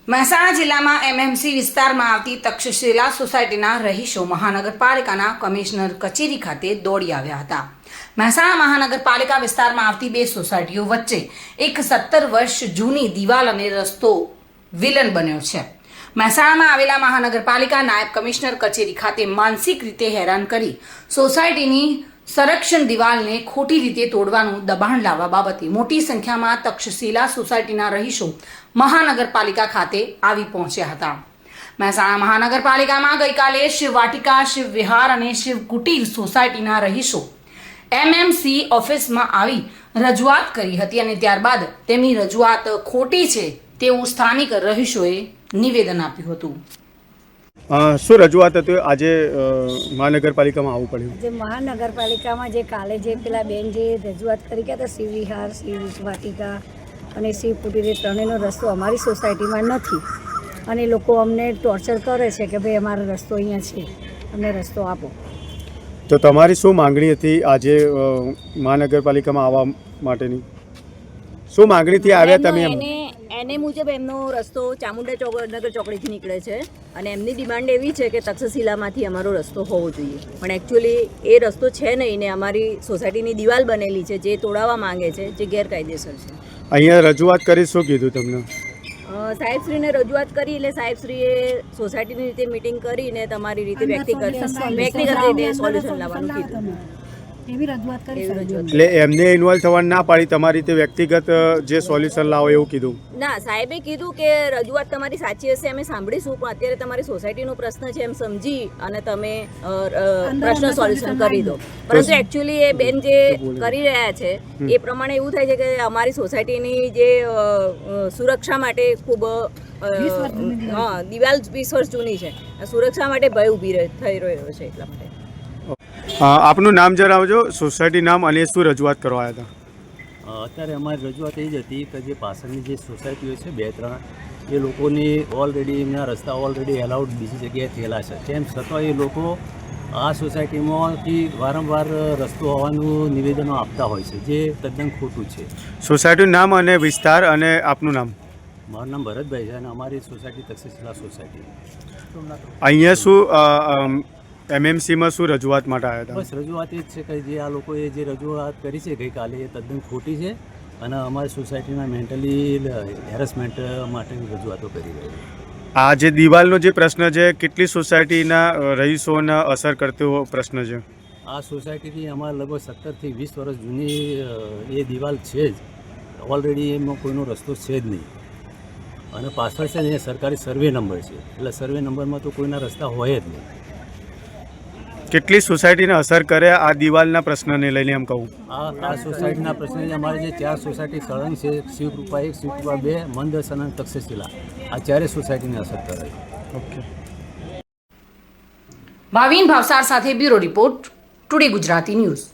મહેસાણા જિલ્લામાં એમએમસી વિસ્તારમાં આવતી તક્ષશિલા સોસાયટીના રહીશો મહાનગરપાલિકાના કમિશનર કચેરી ખાતે દોડી આવ્યા હતા। મહેસાણા મહાનગરપાલિકા વિસ્તારમાં આવતી બે સોસાયટીઓ વચ્ચે એક 17 વર્ષ જૂની દિવાલ અને રસ્તો વિલન બન્યો છે। મહેસાણામાં આવેલા મહાનગરપાલિકા નાયબ કમિશનર કચેરી ખાતે માનસિક રીતે હેરાન કરી સોસાયટીની સંરક્ષણ દિવાલને ખોટી રીતે તોડવાનું દબાણ લાવવા બાબતે મોટી સંખ્યામાં તક્ષશિલા સોસાયટીના રહીશો મહાનગરપાલિકા ખાતે આવી પહોંચ્યા હતા। મહેસાણા મહાનગરપાલિકામાં ગઈકાલે શિવ વાટિકા, શિવ વિહાર અને શિવ કુટીર સોસાયટીના રહીશો એમએમસી ઓફિસમાં આવી રજૂઆત કરી હતી અને ત્યારબાદ તેમની રજૂઆત ખોટી છે તેવું સ્થાનિક રહીશોએ નિવેદન આપ્યું હતું। શું રજૂઆત હતી આજે મહાનગરપાલિકામાં આવવું પડ્યું? જે મહાનગરપાલિકામાં જે કાલે જે પેલા બેન જે રજૂઆત કરી ગયા હતા શિવ વિહાર, શિવ વાટિકા અને શિવ કુટીર, ત્રણેયનો રસ્તો અમારી સોસાયટીમાં નથી અને લોકો અમને ટોર્ચર કરે છે કે ભાઈ અમારો રસ્તો અહીંયા છે, અમને રસ્તો આપો। તો તમારી શું માંગણી હતી આજે મહાનગરપાલિકામાં આવવા માટેની? શું માંગણીથી આવ્યા તમે? એને મુજબ એમનો રસ્તો ચામુંડા નગર ચોકડીથી નીકળે છે અને એમની ડિમાન્ડ એવી છે કે તક્ષશિલામાંથી અમારો રસ્તો હોવો જોઈએ, પણ એકચ્યુઅલી એ રસ્તો છે નહીં ને અમારી સોસાયટીની દિવાલ બનેલી છે જે તોડાવવા માંગે છે, જે ગેરકાયદેસર છે। અહીંયા રજૂઆત કરી, શું કીધું તમને? સાહેબશ્રીને રજૂઆત કરી એટલે સાહેબશ્રીએ સોસાયટીની રીતે મિટિંગ કરીને તમારી રીતે વ્યક્તિગત રીતે સોલ્યુશન લાવવાનું કીધું। એવી રજૂઆત કરી એટલે એમને ઇન્વોલ્વ થવાનું ના પાડી, તમારી રીતે વ્યક્તિગત જે સોલ્યુશન લાવો એવું કીધું? ના, સાહેબે કીધું કે રજૂઆત તમારી સાચી હશે અમે સાંભળીશું, પણ અત્યારે તમારી સોસાયટીનો પ્રશ્ન છે એમ સમજી અને તમે પ્રશ્ન સોલ્યુશન કરી દો। પરંતુ એકચ્યુઅલી એ બેન જે કરી રહ્યા છે એ પ્રમાણે એવું થાય છે કે અમારી સોસાયટીની જે સુરક્ષા માટે ખૂબ દિવાલ 20 વર્ષ જૂની છે, સુરક્ષા માટે ભય ઊભી થઈ રહ્યો છે, એટલા માટે। આપનું નામ જણાવજો, સોસાયટી નામ અને શું રજૂઆત કરવા આવ્યા હતા? અત્યારે અમારી રજૂઆત એ જ હતી કે જે પાછળની જે સોસાયટીઓ છે 2-3 એ લોકોની ઓલરેડી એમના રસ્તા ઓલરેડી એલાઉડ બીજી જગ્યાએ થયેલા છે, તેમ છતાં એ લોકો આ સોસાયટીમાંથી વારંવાર રસ્તો હોવાનું નિવેદનો આપતા હોય છે, જે તદ્દન ખોટું છે। સોસાયટીનું નામ અને વિસ્તાર અને આપનું નામ? મારું નામ ભરતભાઈ છે અને અમારી સોસાયટી તક્ષશિલા સોસાયટી। અહીંયા શું એમએમસીમાં શું રજૂઆત માટે આવ્યા હતા? બસ રજૂઆત એ જ છે કે જે આ લોકોએ જે રજૂઆત કરી છે ગઈકાલે એ તદ્દન ખોટી છે અને અમારી સોસાયટીના મેન્ટલી હેરેસમેન્ટ માટેની રજૂઆતો કરી રહી છે। આ જે દિવાલનો જે પ્રશ્ન છે, કેટલી સોસાયટીના રહીશોને અસર કરતો પ્રશ્ન છે? આ સોસાયટીથી અમારે લગભગ 17 થી 20 વર્ષ જૂની એ દિવાલ છે જ, ઓલરેડી એમાં કોઈનો રસ્તો છે જ નહીં અને પાછળ છે ને એ સરકારી સર્વે નંબર છે, એટલે સર્વે નંબરમાં તો કોઈના રસ્તા હોય જ નહીં। કેટલી સોસાયટીને અસર કરે આ દિવાલના પ્રશ્નને લઈને એમ કહું? આ સોસાયટીના પ્રશ્ન અમારે જે 4 સોસાયટી સળંગ છે, શિવકૃપા 1, શિવકૃપા 2, મંદસ અને તક્ષશિલા, આ 4 સોસાયટીને અસર કરે। ઓકે। ભાવિન ભાવસાર સાથે bureau report, today Gujarati news.